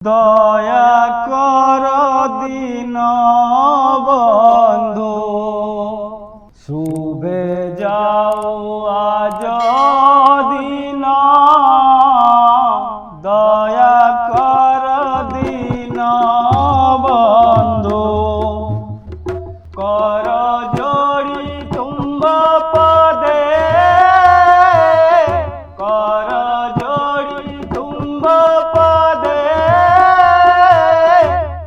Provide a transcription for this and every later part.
দয়া কর দীন বন্ধু, শুভে যাও আজ দিন। দয়া কর দীন বন্ধু, কর জোড়ি তুম্ব পদে, কর জোড়ি তুম্ব পদে,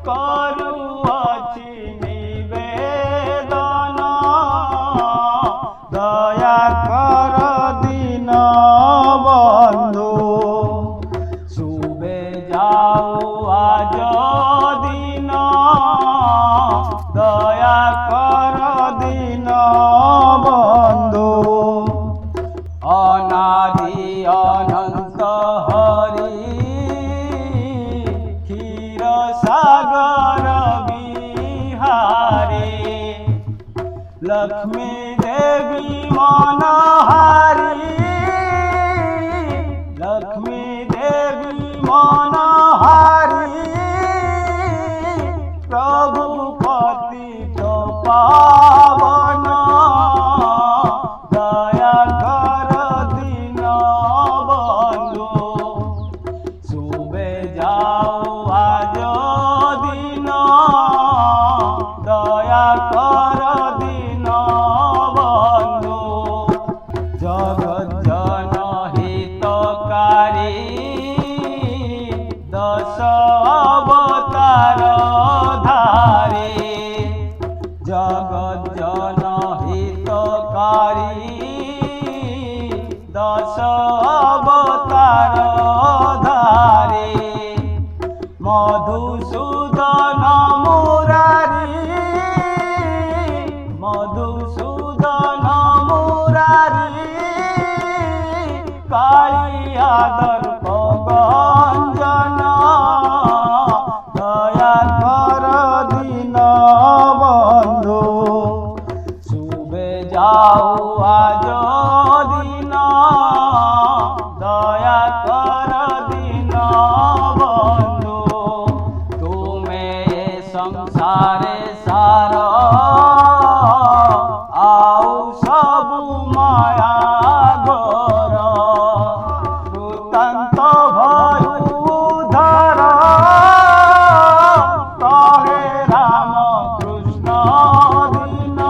করুছি নিবেদন। দয়া কর দীন বন্ধু, শুভে যাও আজ দিন। দয়া কর দীন বন্ধু, অনাদি অনন্ত হরি ক্ষীর সাগর বিহারে, লক্ষ্মী দেবী মনোহারি, লক্ষ্মী দেবী মনোহারি, প্রভু পতিত পাবন। দয়া কর দীন বন্ধু, শুভে যাও আজ দিন। দয়া কর দীন বন্ধু, জগৎ জনহিতকারী দশ অবতার ধারে, জগৎ জনহিতকারী দশ অবতার ধারে, মধুসূদন মুরারি, মধুসূদন মুরারি, কালিয়া দর্প গঞ্জন। দয়া কর দীন বন্ধু, শুভে যাও আজ দিন। দয়া কর দীন বন্ধু, তুমে সংসারে সার, আউ সবু মায়া ঘোর। কৃতান্ত ভয়ুধর, কহে রাম কৃষ্ণ দীন।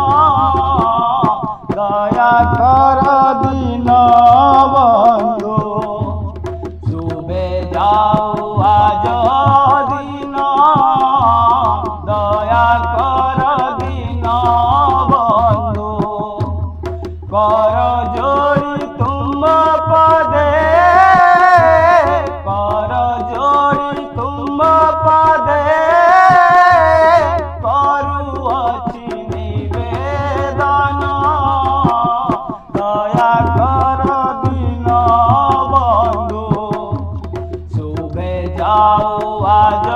দয়া কর দীন বন্ধু, শুভে যাও আজ দিন। দয়া কর দীন বন্ধু, কর জোড়ি তুম্ব পদে, কর জোড়ি তুম্ব পদে, করুছি নিবেদন। দয়া কর দীন বন্ধু, শুভে যাও আজ